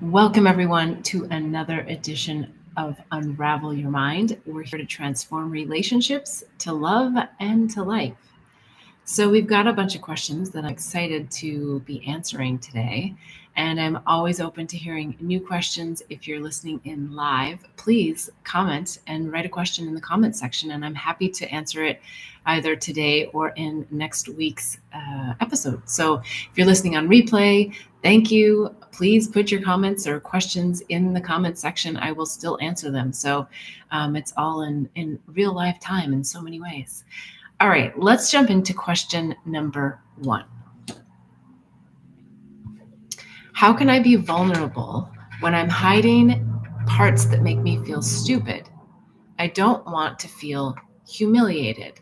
Welcome, everyone, to another edition of Unravel Your Mind. We're here to transform relationships to love and to life. So, we've got a bunch of questions that I'm excited to be answering today. And I'm always open to hearing new questions. If you're listening in live, please comment and write a question in the comment section. And I'm happy to answer it either today or in next week's episode. So, if you're listening on replay, thank you. Please put your comments or questions in the comment section. I will still answer them. So it's all in real life time in so many ways. All right, let's jump into question number 1. How can I be vulnerable when I'm hiding parts that make me feel stupid? I don't want to feel humiliated.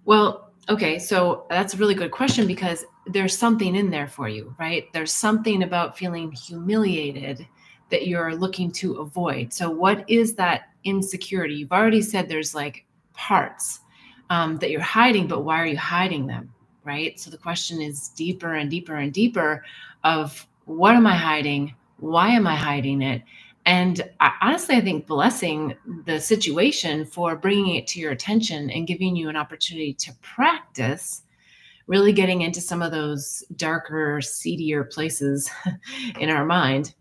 Well, okay, so that's a really good question because there's something in there for you, right? There's something about feeling humiliated that you're looking to avoid. So what is that insecurity? You've already said there's like parts that you're hiding, but why are you hiding them, right? So the question is deeper and deeper and deeper of what am I hiding? Why am I hiding it? And honestly, I think blessing the situation for bringing it to your attention and giving you an opportunity to practice really getting into some of those darker, seedier places in our mind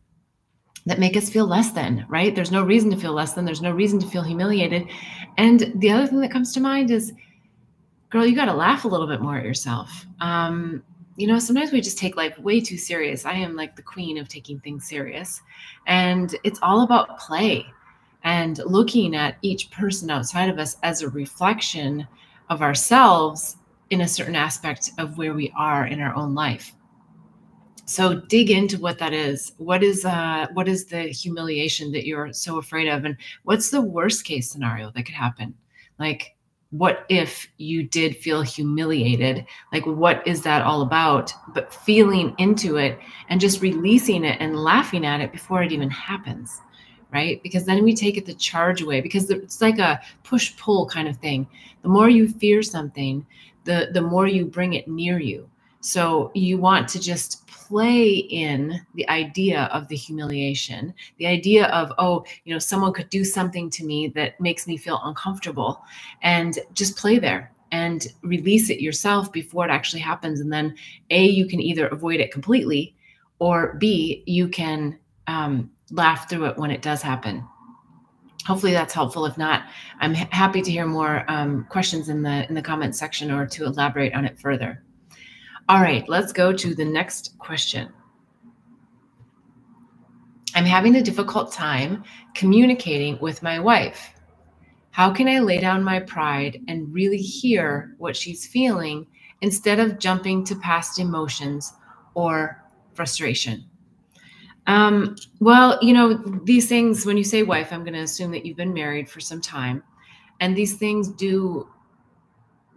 that make us feel less than, right? There's no reason to feel less than. There's no reason to feel humiliated. And the other thing that comes to mind is, girl, you got to laugh a little bit more at yourself. Sometimes we just take life way too serious. I am like the queen of taking things serious. And it's all about play and looking at each person outside of us as a reflection of ourselves in a certain aspect of where we are in our own life. So dig into what that is. What is the humiliation that you're so afraid of? And what's the worst case scenario that could happen? Like, what if you did feel humiliated? Like, what is that all about? But feeling into it and just releasing it and laughing at it before it even happens, right? Because then we take the charge away, because it's like a push-pull kind of thing. The more you fear something, the more you bring it near you. So you want to just play in the idea of the humiliation, the idea of, someone could do something to me that makes me feel uncomfortable, and just play there and release it yourself before it actually happens. And then A, you can either avoid it completely, or B, you can laugh through it when it does happen. Hopefully that's helpful. If not, I'm happy to hear more questions in the comment section or to elaborate on it further. All right, let's go to the next question. I'm having a difficult time communicating with my wife. How can I lay down my pride and really hear what she's feeling instead of jumping to past emotions or frustration? Well, these things, when you say wife, I'm going to assume that you've been married for some time, and these things do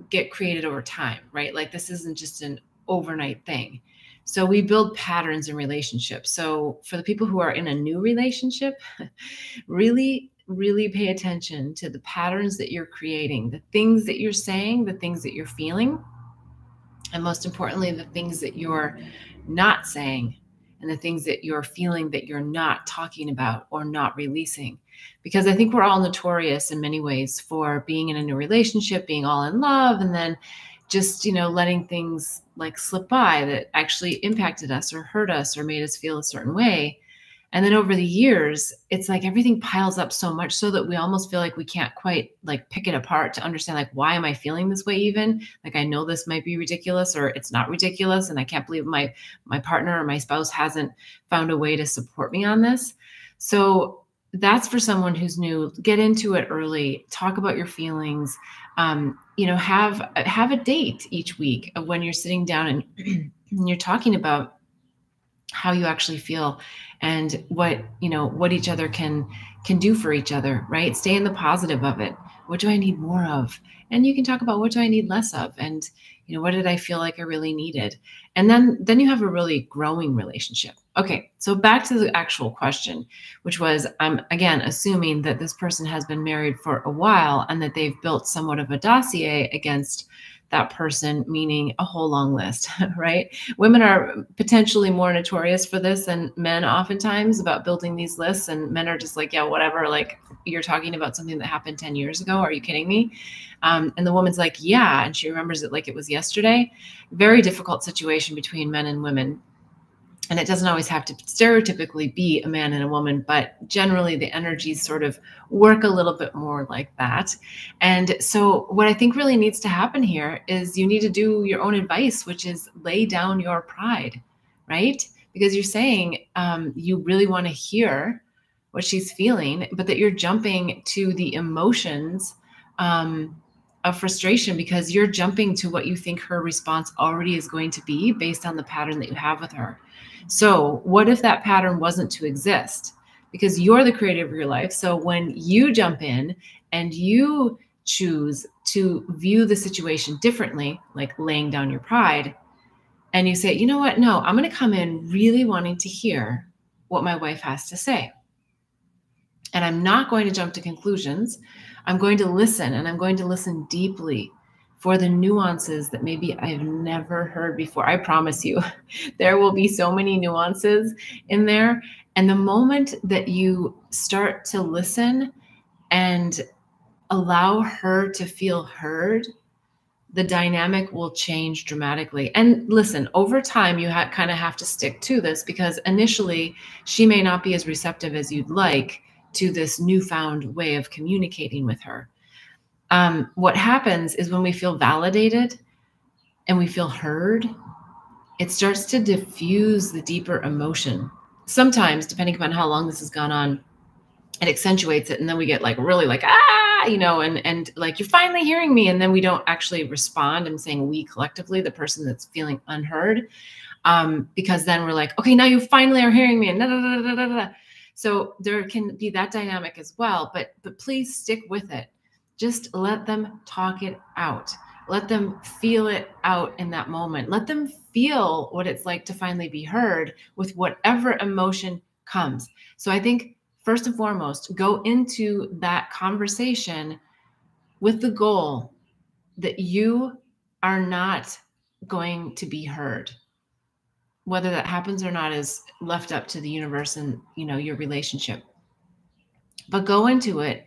get created over time, right? Like, this isn't just an overnight thing. So we build patterns in relationships. So for the people who are in a new relationship, really, really pay attention to the patterns that you're creating, the things that you're saying, the things that you're feeling, and most importantly, the things that you're not saying, and the things that you're feeling that you're not talking about or not releasing. Because I think we're all notorious in many ways for being in a new relationship, being all in love, and then just, letting things like slip by that actually impacted us or hurt us or made us feel a certain way. And then over the years, it's like everything piles up so much so that we almost feel like we can't quite like pick it apart to understand, like, why am I feeling this way even? Like, I know this might be ridiculous or it's not ridiculous, and I can't believe my partner or my spouse hasn't found a way to support me on this. So that's for someone who's new. Get into it early. Talk about your feelings. Have a date each week of when you're sitting down and you're talking about how you actually feel and what each other can do for each other, right? Stay in the positive of it. What do I need more of? And you can talk about, what do I need less of? And, what did I feel like I really needed? And then you have a really growing relationship. Okay, so back to the actual question, which was, I'm again assuming that this person has been married for a while and that they've built somewhat of a dossier against that person, meaning a whole long list, right? Women are potentially more notorious for this than men oftentimes about building these lists. And men are just like, yeah, whatever. Like, you're talking about something that happened 10 years ago. Are you kidding me? And the woman's like, yeah. And she remembers it like it was yesterday. Very difficult situation between men and women. And it doesn't always have to stereotypically be a man and a woman, but generally the energies sort of work a little bit more like that. And so what I think really needs to happen here is you need to do your own advice, which is lay down your pride, right? Because you're saying you really want to hear what she's feeling, but that you're jumping to the emotions of frustration because you're jumping to what you think her response already is going to be based on the pattern that you have with her. So what if that pattern wasn't to exist? Because you're the creator of your life. So when you jump in and you choose to view the situation differently, like laying down your pride, and you say, you know what? No, I'm going to come in really wanting to hear what my wife has to say. And I'm not going to jump to conclusions. I'm going to listen, and I'm going to listen deeply for the nuances that maybe I've never heard before. I promise you, there will be so many nuances in there. And the moment that you start to listen and allow her to feel heard, the dynamic will change dramatically. And listen, over time, you kind of have to stick to this because initially she may not be as receptive as you'd like to this newfound way of communicating with her. What happens is when we feel validated and we feel heard, it starts to diffuse the deeper emotion. Sometimes, depending upon how long this has gone on, it accentuates it. And then we get like really like, and like, you're finally hearing me. And then we don't actually respond. I'm saying we collectively, the person that's feeling unheard, because then we're like, okay, now you finally are hearing me. And da, da, da, da, da, da. So there can be that dynamic as well, but please stick with it. Just let them talk it out. Let them feel it out in that moment. Let them feel what it's like to finally be heard with whatever emotion comes. So I think first and foremost, go into that conversation with the goal that you are not going to be heard. Whether that happens or not is left up to the universe and, your relationship. But go into it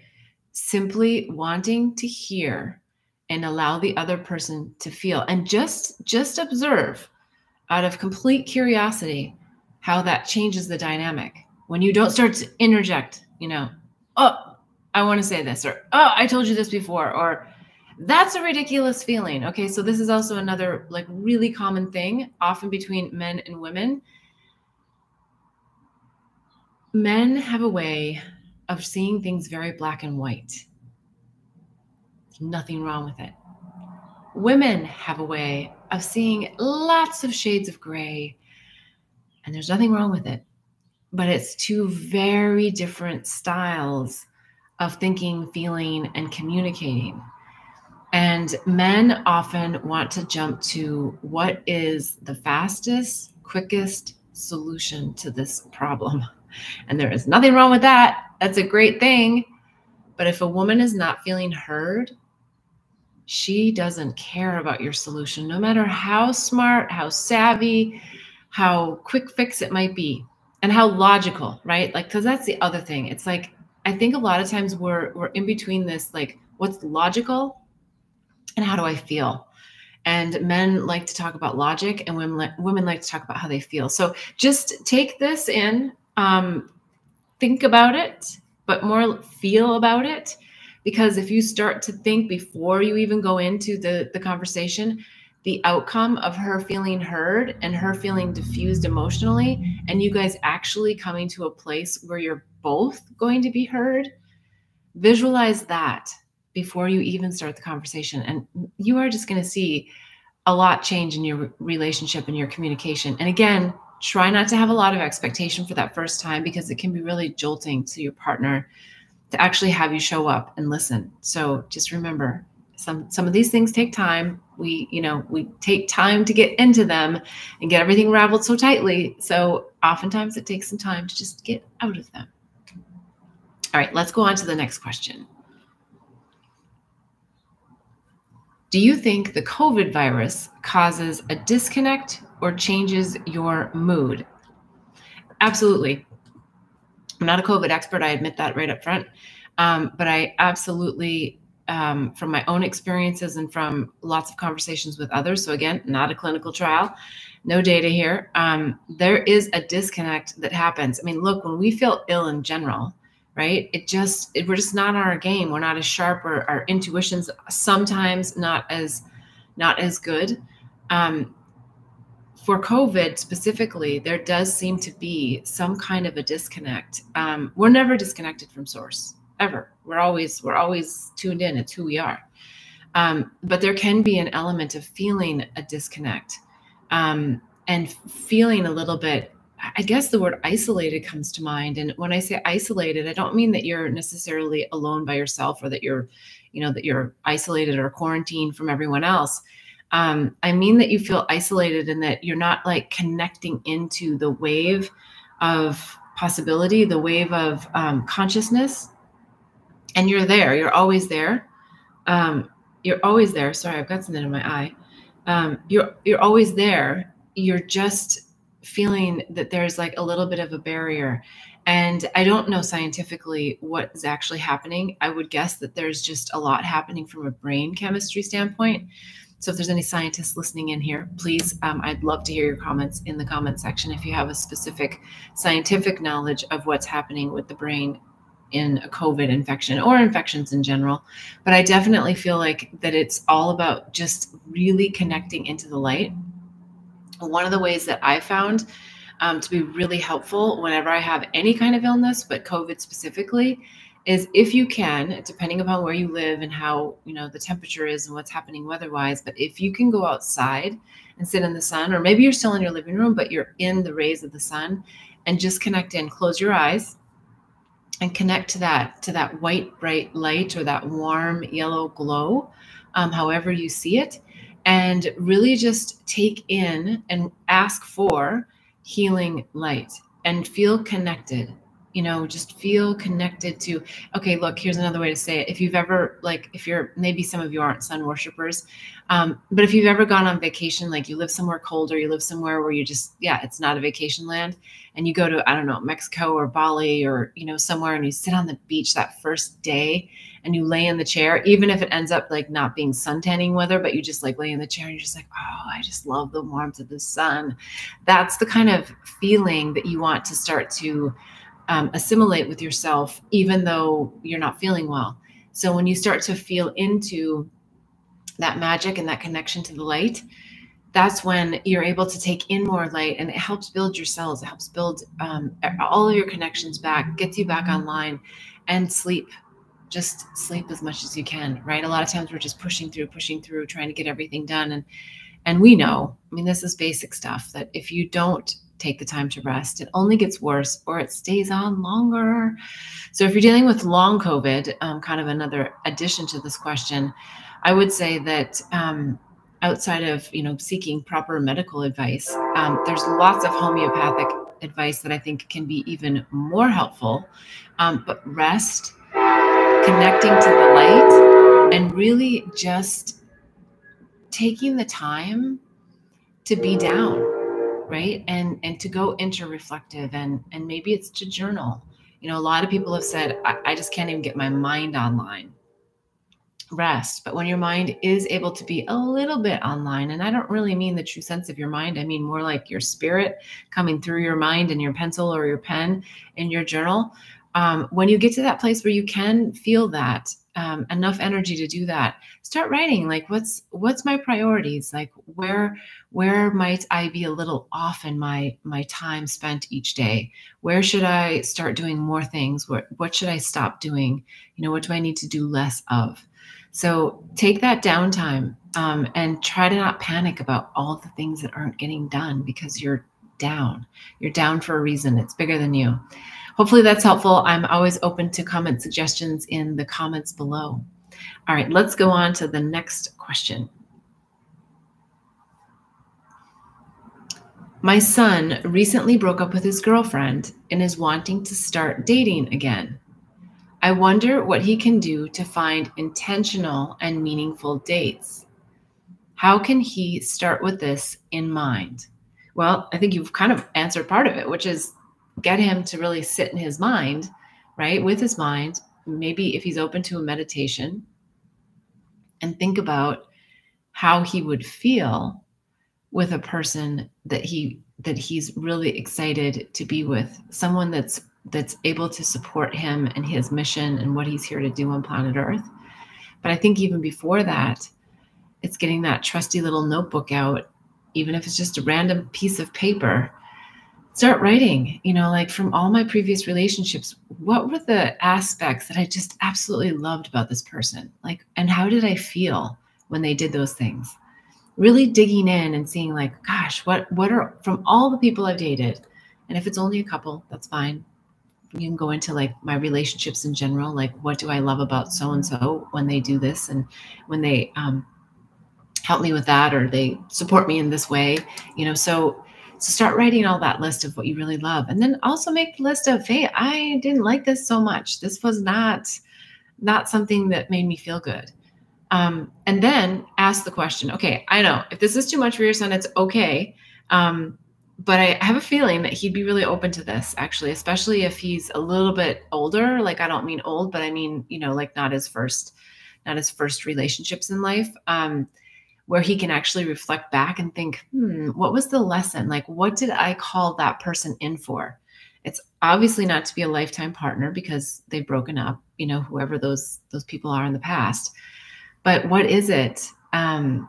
simply wanting to hear and allow the other person to feel, and just observe out of complete curiosity how that changes the dynamic. When you don't start to interject, oh, I want to say this, or, oh, I told you this before, or that's a ridiculous feeling. Okay, so this is also another like really common thing, often between men and women. Men have a way of seeing things very black and white. Nothing wrong with it. Women have a way of seeing lots of shades of gray, and there's nothing wrong with it. But it's two very different styles of thinking, feeling, and communicating. And men often want to jump to what is the fastest, quickest solution to this problem. And there is nothing wrong with that. That's a great thing. But if a woman is not feeling heard, she doesn't care about your solution, no matter how smart, how savvy, how quick fix it might be, and how logical, right? Like, because that's the other thing. It's like, I think a lot of times we're in between this, like, what's logical and how do I feel? And men like to talk about logic, and women like to talk about how they feel. So just take this in, think about it, but more feel about it. Because if you start to think before you even go into the conversation, the outcome of her feeling heard and her feeling diffused emotionally, and you guys actually coming to a place where you're both going to be heard, visualize that before you even start the conversation. And you are just going to see a lot change in your relationship and your communication. And again, try not to have a lot of expectation for that first time, because it can be really jolting to your partner to actually have you show up and listen. So just remember, some of these things take time. We take time to get into them and get everything raveled so tightly. So oftentimes it takes some time to just get out of them. All right, let's go on to the next question. Do you think the COVID virus causes a disconnect or changes your mood? Absolutely. I'm not a COVID expert. I admit that right up front. But I absolutely, from my own experiences and from lots of conversations with others, so again, not a clinical trial, no data here, there is a disconnect that happens. I mean, look, when we feel ill in general, right, we're just not on our game. We're not as sharp, or our intuition's sometimes not as good. For COVID specifically, there does seem to be some kind of a disconnect. We're never disconnected from source, ever. We're always tuned in. It's who we are. But there can be an element of feeling a disconnect, and feeling a little bit, I guess the word isolated comes to mind. And when I say isolated, I don't mean that you're necessarily alone by yourself, or that you're isolated or quarantined from everyone else. I mean that you feel isolated, and that you're not like connecting into the wave of possibility, the wave of consciousness. And you're there. You're always there. You're always there. Sorry, I've got something in my eye. You're always there. You're just feeling that there's like a little bit of a barrier. And I don't know scientifically what is actually happening. I would guess that there's just a lot happening from a brain chemistry standpoint. So if there's any scientists listening in here, please, I'd love to hear your comments in the comment section if you have a specific scientific knowledge of what's happening with the brain in a COVID infection, or infections in general. But I definitely feel like that it's all about just really connecting into the light. One of the ways that I found to be really helpful whenever I have any kind of illness, but COVID specifically, is if you can, depending upon where you live and how, the temperature is and what's happening weather-wise, but if you can go outside and sit in the sun, or maybe you're still in your living room, but you're in the rays of the sun, and just connect in, close your eyes and connect to that white, bright light, or that warm yellow glow, however you see it, and really just take in and ask for healing light and feel connected. Just feel connected to, okay, look, here's another way to say it. If you've ever, maybe some of you aren't sun worshipers, but if you've ever gone on vacation, like you live somewhere cold, or you live somewhere where you just, it's not a vacation land, and you go to, I don't know, Mexico or Bali, or, somewhere, and you sit on the beach that first day and you lay in the chair, even if it ends up like not being suntanning weather, but you just like lay in the chair and you're just like, oh, I just love the warmth of the sun. That's the kind of feeling that you want to start to assimilate with yourself, even though you're not feeling well. So when you start to feel into that magic and that connection to the light, that's when you're able to take in more light, and it helps build your cells. It helps build all of your connections back, gets you back online, and sleep. Just sleep as much as you can, right? A lot of times we're just pushing through, trying to get everything done. And we know, this is basic stuff, that if you don't take the time to rest, it only gets worse, or it stays on longer. So if you're dealing with long COVID, kind of another addition to this question, I would say that outside of, seeking proper medical advice, there's lots of homeopathic advice that I think can be even more helpful. But rest, connecting to the light, and really just taking the time to be down, right? And to go inter-reflective, and maybe it's to journal. A lot of people have said, I just can't even get my mind online. Rest. But when your mind is able to be a little bit online, and I don't really mean the true sense of your mind, I mean more like your spirit coming through your mind and your pencil or your pen in your journal. When you get to that place where you can feel that, enough energy to do that, start writing, like, what's my priorities? Like, where might I be a little off in my time spent each day? Where should I start doing more things? What should I stop doing? What do I need to do less of? So take that downtime, and try to not panic about all the things that aren't getting done, because you're down. You're down for a reason. It's bigger than you. Hopefully that's helpful. I'm always open to comment suggestions in the comments below. All right, let's go on to the next question. My son recently broke up with his girlfriend and is wanting to start dating again. I wonder what he can do to find intentional and meaningful dates. How can he start with this in mind? Well, I think you've kind of answered part of it, which is get him to really sit in his mind, right? With his mind, maybe if he's open to a meditation, and think about how he would feel with a person that he's really excited to be with, someone that's able to support him and his mission and what he's here to do on planet Earth. But I think even before that, it's getting that trusty little notebook out, even if it's just a random piece of paper. Start writing, like from all my previous relationships, what were the aspects that I just absolutely loved about this person? Like, and how did I feel when they did those things? Really digging in and seeing like, gosh, what are, from all the people I've dated, and if it's only a couple, that's fine. You can go into like my relationships in general, like what do I love about so-and-so when they do this and when they help me with that, or they support me in this way, so start writing all that list of what you really love. And then also make the list of, hey, I didn't like this so much. This was not something that made me feel good. And then ask the question, okay, I know if this is too much for your son, it's okay. But I have a feeling that he'd be really open to this, actually, especially if he's a little bit older. Like, I don't mean old, but I mean, like not his first relationships in life, where he can actually reflect back and think, what was the lesson? Like, what did I call that person in for? It's obviously not to be a lifetime partner because they've broken up, whoever those people are in the past. But what is it that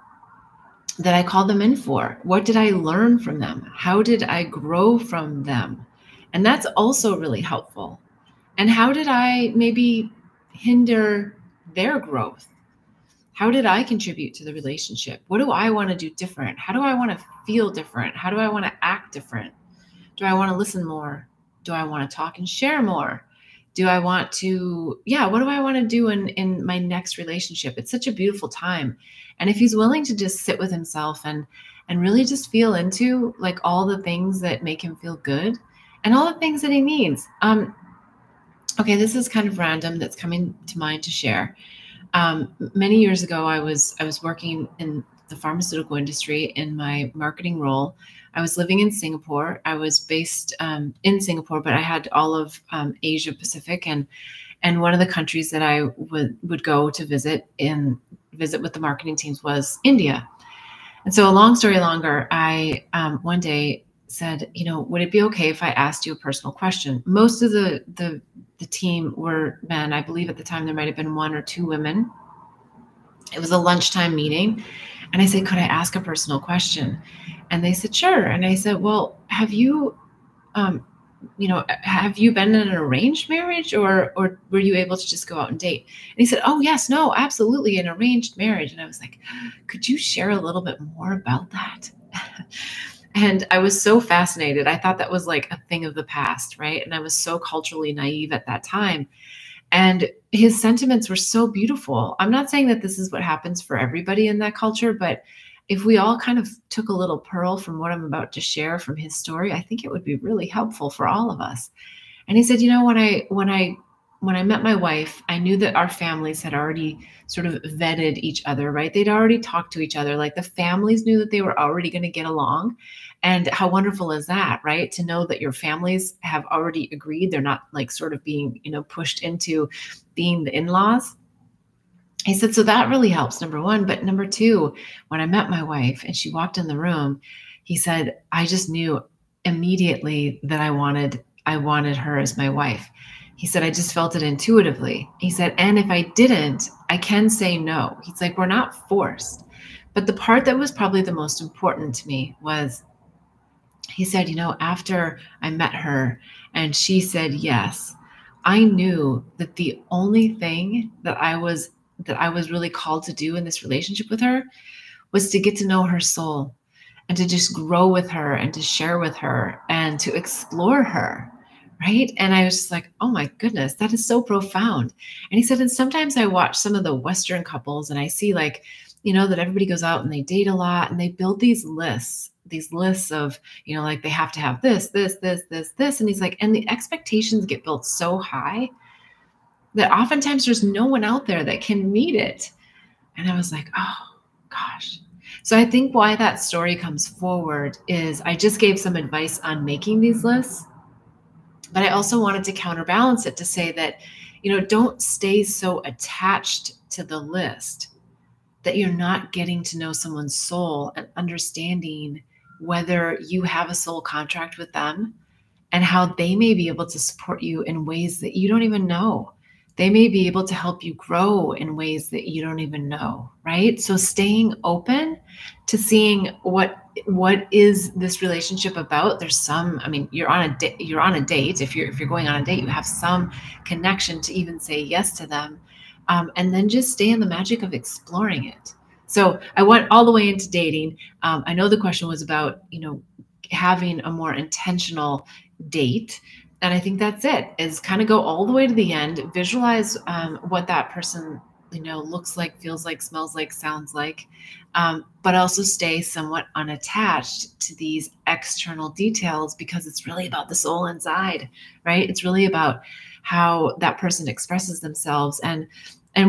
I called them in for? What did I learn from them? How did I grow from them? And that's also really helpful. And how did I maybe hinder their growth? How did I contribute to the relationship? What do I want to do different? How do I want to feel different? How do I want to act different? Do I want to listen more? Do I want to talk and share more? Do I want to, what do I want to do in my next relationship? It's such a beautiful time. And if he's willing to just sit with himself and really just feel into like all the things that make him feel good and all the things that he needs. Okay, this is kind of random that's coming to mind to share. Many years ago, I was working in the pharmaceutical industry in my marketing role. I was living in Singapore. I was based in Singapore, but I had all of Asia Pacific, and one of the countries that I would go to visit with the marketing teams was India. And so, a long story longer, I one day said, would it be okay if I asked you a personal question? Most of the team were men. I believe at the time there might have been one or two women. It was a lunchtime meeting. And I said, could I ask a personal question? And they said, sure. And I said, well, have you been in an arranged marriage or were you able to just go out and date? And he said, oh, yes, no, absolutely, an arranged marriage. And I was like, could you share a little bit more about that? And I was so fascinated. I thought that was like a thing of the past, right? And I was so culturally naive at that time. And his sentiments were so beautiful. I'm not saying that this is what happens for everybody in that culture, but if we all kind of took a little pearl from what I'm about to share from his story, I think it would be really helpful for all of us. And he said, when I met my wife, I knew that our families had already sort of vetted each other, right? They'd already talked to each other. Like the families knew that they were already going to get along. And how wonderful is that, right? To know that your families have already agreed. They're not like sort of being, pushed into being the in-laws. He said, so that really helps, number one. But number two, when I met my wife and she walked in the room, he said, I just knew immediately that I wanted her as my wife. He said, I just felt it intuitively. He said, and if I didn't, I can say no. He's like, we're not forced. But the part that was probably the most important to me was, he said, after I met her and she said yes, I knew that the only thing that I was really called to do in this relationship with her was to get to know her soul and to just grow with her and to share with her and to explore her. Right. And I was just like, oh my goodness, that is so profound. And he said, and sometimes I watch some of the Western couples and I see like, that everybody goes out and they date a lot and they build these lists of, like they have to have this. And he's like, and the expectations get built so high that oftentimes there's no one out there that can meet it. And I was like, oh gosh. So I think why that story comes forward is I just gave some advice on making these lists, but I also wanted to counterbalance it to say that, don't stay so attached to the list that you're not getting to know someone's soul and understanding whether you have a soul contract with them and how they may be able to support you in ways that you don't even know. They may be able to help you grow in ways that you don't even know, right? So staying open to seeing what is this relationship about. There's some, I mean, you're on a date. If you're going on a date, you have some connection to even say yes to them. And then just stay in the magic of exploring it. So I went all the way into dating. I know the question was about, having a more intentional date. And I think that's it, is kind of go all the way to the end, visualize what that person, looks like, feels like, smells like, sounds like, but also stay somewhat unattached to these external details, because it's really about the soul inside, right? It's really about how that person expresses themselves and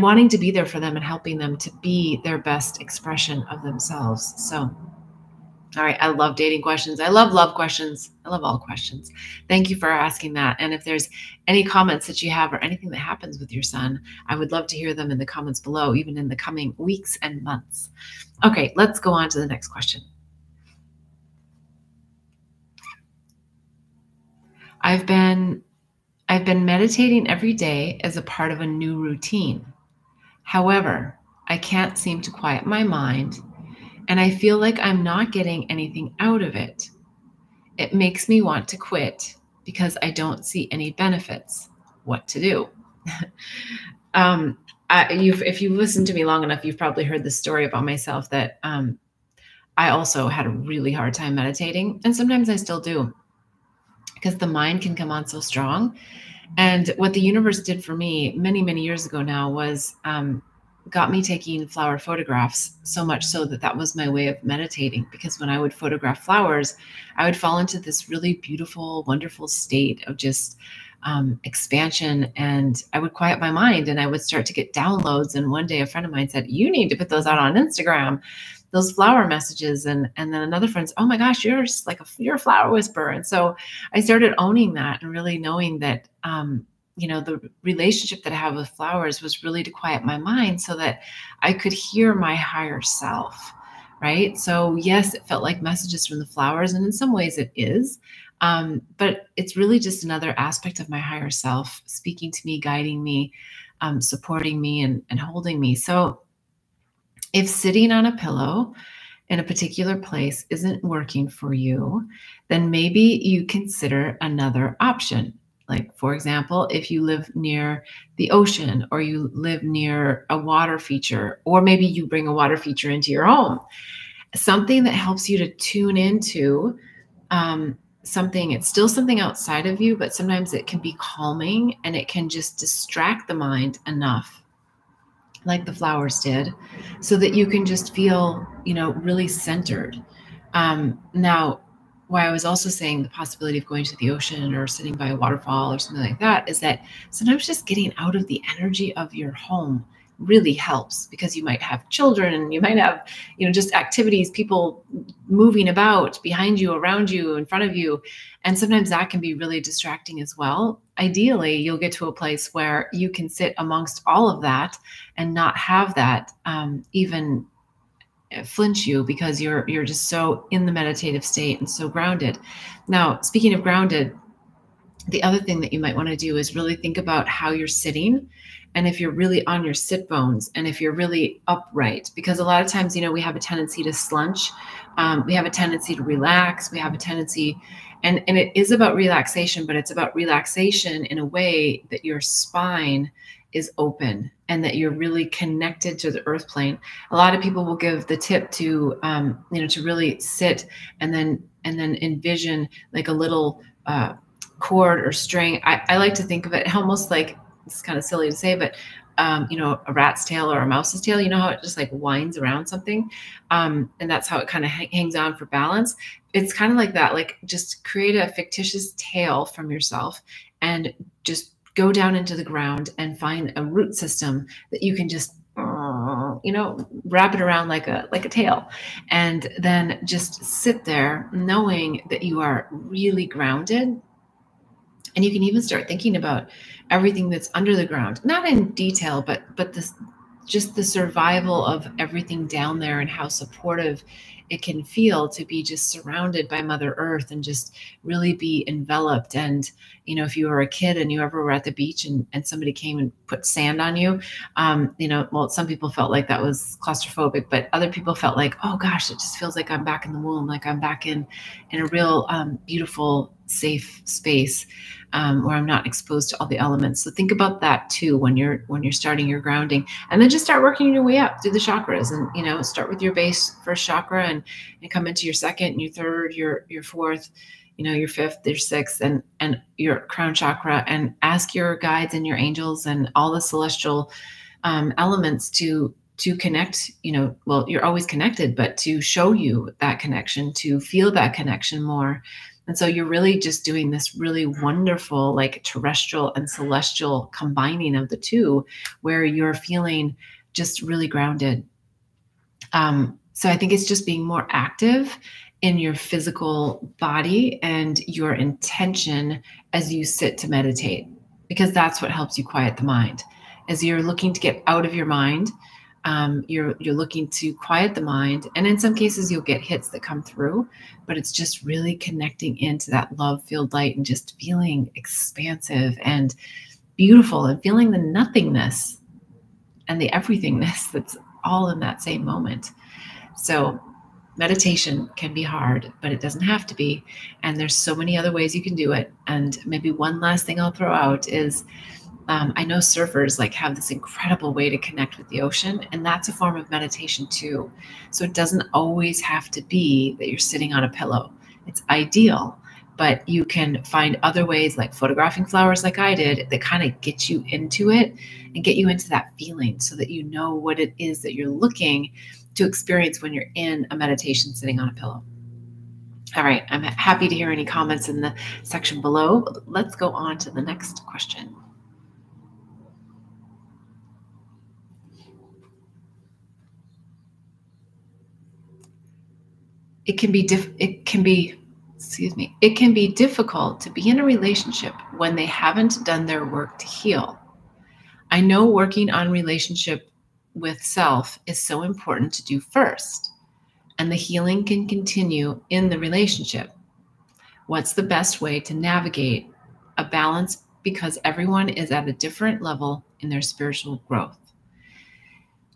wanting to be there for them and helping them to be their best expression of themselves. So, all right. I love dating questions. I love love questions. I love all questions. Thank you for asking that. And if there's any comments that you have or anything that happens with your son, I would love to hear them in the comments below, even in the coming weeks and months. Okay, let's go on to the next question. I've been meditating every day as a part of a new routine. However, I can't seem to quiet my mind, and I feel like I'm not getting anything out of it. It makes me want to quit because I don't see any benefits. What to do? If you've listened to me long enough, you've probably heard the story about myself that I also had a really hard time meditating, and sometimes I still do, because the mind can come on so strong. And what the universe did for me many, many years ago now was got me taking flower photographs, so much so that that was my way of meditating. Because when I would photograph flowers, I would fall into this really beautiful, wonderful state of just expansion, and I would quiet my mind and I would start to get downloads. And one day a friend of mine said, "You need to put those out on Instagram, those flower messages." And then another friend said, "Oh my gosh, you're a flower whisperer." And so I started owning that and really knowing that the relationship that I have with flowers was really to quiet my mind so that I could hear my higher self, right? So yes, it felt like messages from the flowers, and in some ways it is, but it's really just another aspect of my higher self speaking to me, guiding me, supporting me, and holding me. So if sitting on a pillow in a particular place isn't working for you, then maybe you consider another option. Like, for example, if you live near the ocean, or you live near a water feature, or maybe you bring a water feature into your home, something that helps you to tune into something. It's still something outside of you, but sometimes it can be calming and it can just distract the mind enough, like the flowers did, so that you can just feel, really centered. Now, why I was also saying the possibility of going to the ocean or sitting by a waterfall or something like that is that sometimes just getting out of the energy of your home really helps, because you might have children and you might have, just activities, people moving about behind you, around you, in front of you. And sometimes that can be really distracting as well. Ideally, you'll get to a place where you can sit amongst all of that and not have that even flinch you, because you're just so in the meditative state and so grounded. Now, speaking of grounded, the other thing that you might want to do is really think about how you're sitting, and if you're really on your sit bones, and if you're really upright, because a lot of times, we have a tendency to slunch. We have a tendency to relax. We have a tendency, and it is about relaxation, but it's about relaxation in a way that your spine is open and that you're really connected to the earth plane. A lot of people will give the tip to, to really sit and then envision like a little cord or string. I like to think of it almost like, it's kind of silly to say, but a rat's tail or a mouse's tail. You know how it just like winds around something, and that's how it kind of hangs on for balance. It's kind of like that. Like, just create a fictitious tail from yourself and just go down into the ground and find a root system that you can just wrap it around like a tail, and then just sit there knowing that you are really grounded. And you can even start thinking about everything that's under the ground, not in detail, but this, just the survival of everything down there and how supportive it can feel to be just surrounded by Mother Earth and just really be enveloped. And, if you were a kid and you ever were at the beach and somebody came and put sand on you, well, some people felt like that was claustrophobic, but other people felt like, oh gosh, it just feels like I'm back in the womb, like I'm back in a real beautiful, safe space. Where I'm not exposed to all the elements. So think about that too when you're starting your grounding, and then just start working your way up through the chakras. And start with your base first chakra and come into your second, and your third, your fourth, your fifth, your sixth, and your crown chakra, and ask your guides and your angels and all the celestial elements to connect. Well, you're always connected, but to show you that connection, to feel that connection more. And so you're really just doing this really wonderful, like terrestrial and celestial combining of the two, where you're feeling just really grounded. So I think it's just being more active in your physical body and your intention as you sit to meditate, because that's what helps you quiet the mind. As you're looking to get out of your mind, you're looking to quiet the mind, and in some cases you'll get hits that come through, but it's just really connecting into that love-filled light and just feeling expansive and beautiful and feeling the nothingness and the everythingness that's all in that same moment. So meditation can be hard, but it doesn't have to be, and there's so many other ways you can do it. And maybe one last thing I'll throw out is I know surfers have this incredible way to connect with the ocean, and that's a form of meditation too. So it doesn't always have to be that you're sitting on a pillow. It's ideal, but you can find other ways, like photographing flowers like I did, that kind of get you into it and get you into that feeling so that you know what it is that you're looking to experience when you're in a meditation sitting on a pillow. All right, I'm happy to hear any comments in the section below. Let's go on to the next question. It can be difficult to be in a relationship when they haven't done their work to heal. I know working on relationship with self is so important to do first, and the healing can continue in the relationship. What's the best way to navigate a balance, because everyone is at a different level in their spiritual growth?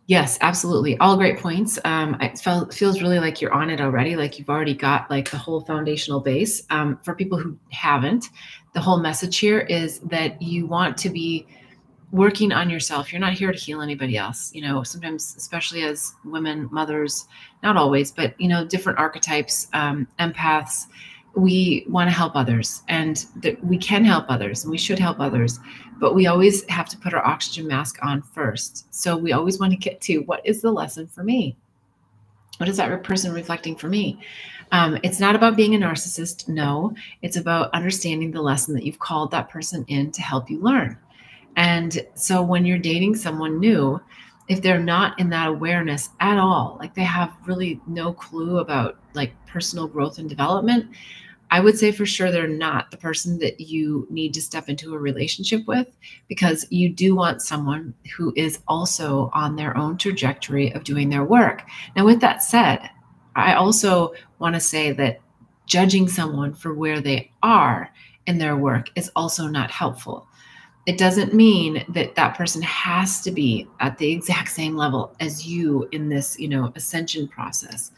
Yes, absolutely. All great points. It feels really like you're on it already. Like you've already got the whole foundational base. For people who haven't, the whole message here is that you want to be working on yourself. You're not here to heal anybody else. Sometimes, especially as women, mothers, not always, but different archetypes, empaths, we want to help others, and that we can help others and we should help others, but we always have to put our oxygen mask on first. So we always want to get to, what is the lesson for me? What is that person reflecting for me? It's not about being a narcissist. No, it's about understanding the lesson that you've called that person in to help you learn. And so when you're dating someone new, if they're not in that awareness at all, like they have really no clue about personal growth and development, I would say for sure they're not the person that you need to step into a relationship with, because you do want someone who is also on their own trajectory of doing their work. Now, with that said, I also want to say that judging someone for where they are in their work is also not helpful. It doesn't mean that that person has to be at the exact same level as you in this, ascension process.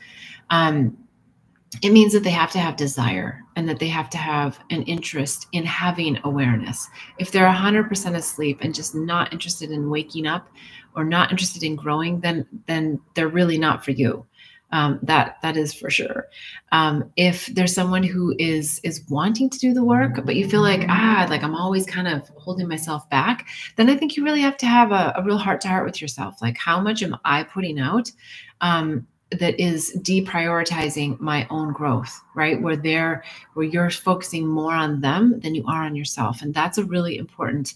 It means that they have to have desire and that they have to have an interest in having awareness. If they're 100% asleep and just not interested in waking up or not interested in growing, then they're really not for you. That is for sure. If there's someone who is wanting to do the work, but you feel like I'm always kind of holding myself back, then I think you really have to have a real heart to heart with yourself. Like, how much am I putting out? that is deprioritizing my own growth, right? Where you're focusing more on them than you are on yourself. And that's a really important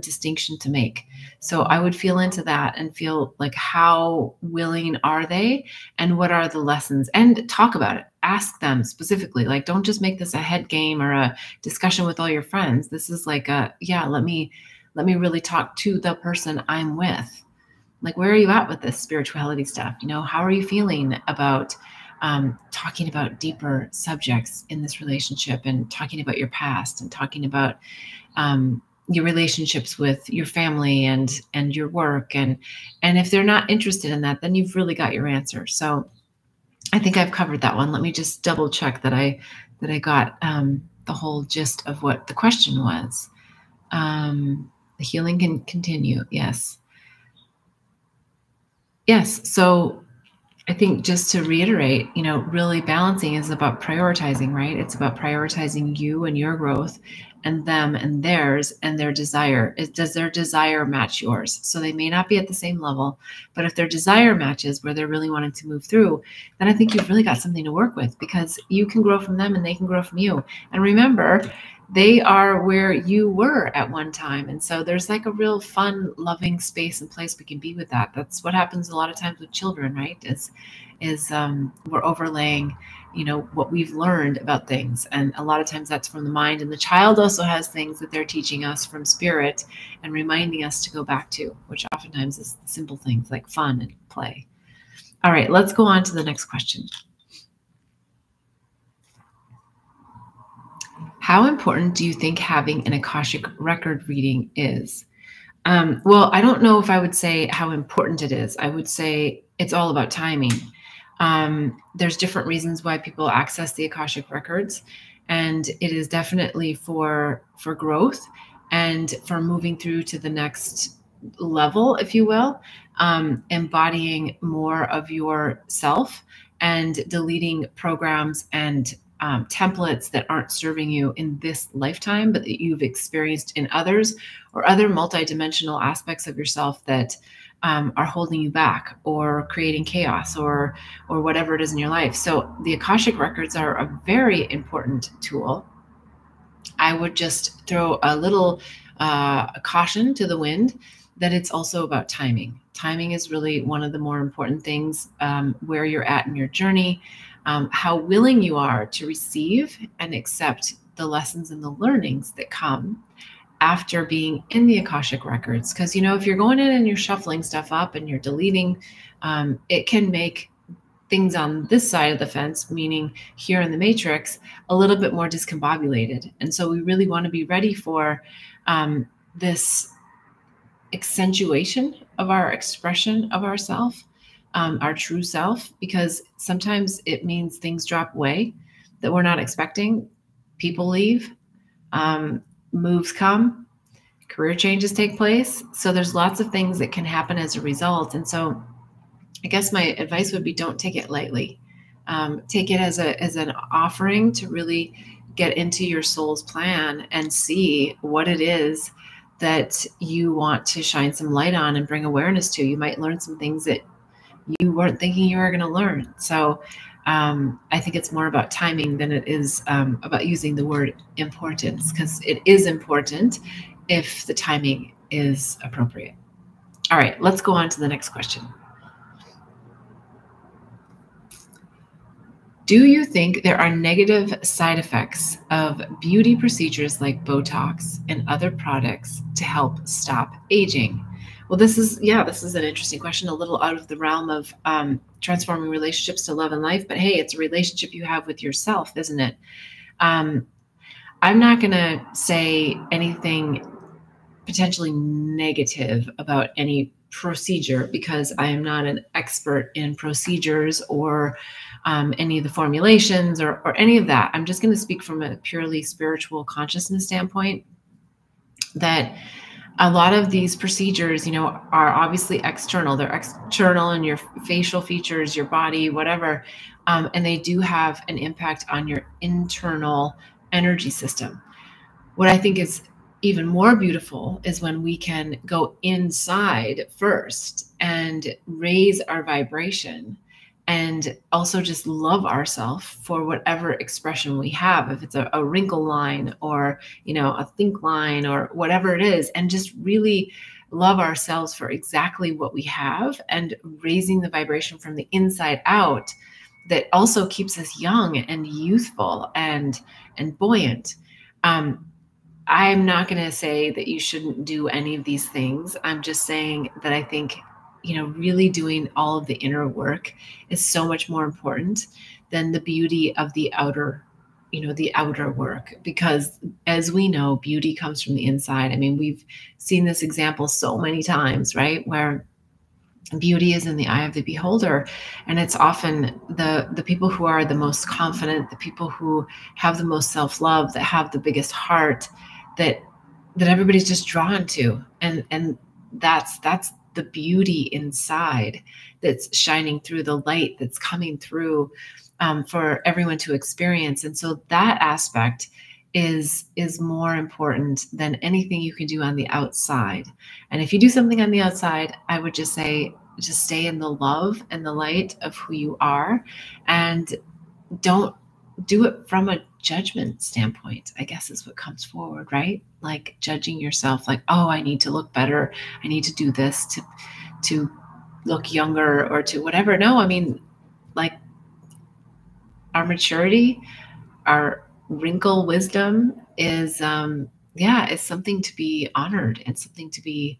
distinction to make. So I would feel into that and feel like, how willing are they and what are the lessons, and talk about it. Ask them specifically. Like, don't just make this a head game or a discussion with all your friends. This is like let me really talk to the person I'm with. Like, where are you at with this spirituality stuff? How are you feeling about talking about deeper subjects in this relationship, and talking about your past, and talking about your relationships with your family and your work. And if they're not interested in that, then you've really got your answer. So I think I've covered that one. Let me just double check that I got the whole gist of what the question was. The healing can continue. Yes. So I think, just to reiterate, really balancing is about prioritizing, right? It's about prioritizing you and your growth, and them and theirs and their desire. Does their desire match yours? So they may not be at the same level, but if their desire matches where they're really wanting to move through, then I think you've really got something to work with, because you can grow from them and they can grow from you. And remember, they are where you were at one time. And so there's like a real fun, loving space and place we can be with that. That's what happens a lot of times with children, right? Is we're overlaying, what we've learned about things. And a lot of times that's from the mind. And the child also has things that they're teaching us from spirit and reminding us to go back to, which oftentimes is simple things like fun and play. All right, let's go on to the next question. How important do you think having an Akashic record reading is? Well, I don't know if I would say how important it is. I would say it's all about timing. There's different reasons why people access the Akashic records, and it is definitely for growth and for moving through to the next level, if you will, embodying more of yourself and deleting programs and templates that aren't serving you in this lifetime, but that you've experienced in others, or other multidimensional aspects of yourself that are holding you back or creating chaos or whatever it is in your life. So the Akashic records are a very important tool. I would just throw a little caution to the wind that it's also about timing. Timing is really one of the more important things, where you're at in your journey, how willing you are to receive and accept the lessons and the learnings that come after being in the Akashic records. Because, if you're going in and you're shuffling stuff up and you're deleting, it can make things on this side of the fence, meaning here in the matrix, a little bit more discombobulated. And so we really want to be ready for this accentuation of our expression of ourself, our true self, because sometimes it means things drop away that we're not expecting. People leave, moves come, career changes take place. So there's lots of things that can happen as a result. And so I guess my advice would be, don't take it lightly. Take it as an offering to really get into your soul's plan and see what it is that you want to shine some light on and bring awareness to. You might learn some things that you weren't thinking you were going to learn. So I think it's more about timing than it is about using the word importance, because it is important if the timing is appropriate. All right, let's go on to the next question. Do you think there are negative side effects of beauty procedures like Botox and other products to help stop aging? Well, this is an interesting question, a little out of the realm of transforming relationships to love and life. But hey, it's a relationship you have with yourself, isn't it? I'm not going to say anything potentially negative about any procedure, because I am not an expert in procedures or any of the formulations or any of that. I'm just going to speak from a purely spiritual consciousness standpoint, that a lot of these procedures, are obviously external. They're external in your facial features, your body, whatever. And they do have an impact on your internal energy system. What I think is even more beautiful is when we can go inside first and raise our vibration and also just love ourselves for whatever expression we have, if it's a wrinkle line or, a think line or whatever it is, and just really love ourselves for exactly what we have, and raising the vibration from the inside out that also keeps us young and youthful and buoyant. I'm not going to say that you shouldn't do any of these things. I'm just saying that I think, really doing all of the inner work is so much more important than the beauty of the outer, the outer work. Because as we know, beauty comes from the inside. I mean, we've seen this example so many times, right? Where beauty is in the eye of the beholder, and it's often the people who are the most confident, the people who have the most self-love, that have the biggest heart, that everybody's just drawn to, and that's the beauty inside that's shining through, the light that's coming through, for everyone to experience. And so that aspect is more important than anything you can do on the outside. And if you do something on the outside, I would just say, just stay in the love and the light of who you are, and don't do it from a judgment standpoint, I guess is what comes forward, right? Like judging yourself, like, oh, I need to look better, I need to do this to look younger, or to whatever. No, I mean, like, our maturity, our wrinkle wisdom is is something to be honored, and something to be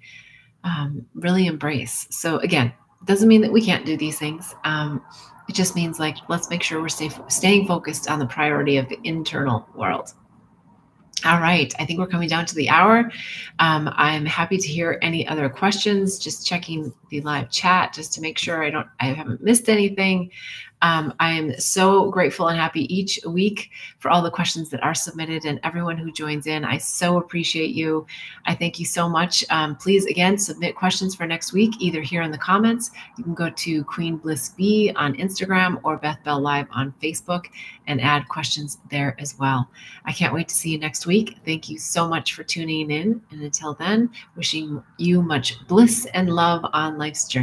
really embrace. So again, doesn't mean that we can't do these things. It just means, like, let's make sure we're staying focused on the priority of the internal world. All right, I think we're coming down to the hour. I'm happy to hear any other questions. Just checking the live chat just to make sure I haven't missed anything. I am so grateful and happy each week for all the questions that are submitted, and everyone who joins in. I so appreciate you. I thank you so much. Please, again, submit questions for next week, either here in the comments. You can go to Queen Bliss B on Instagram or Beth Bell Live on Facebook and add questions there as well. I can't wait to see you next week. Thank you so much for tuning in. And until then, wishing you much bliss and love on life's journey.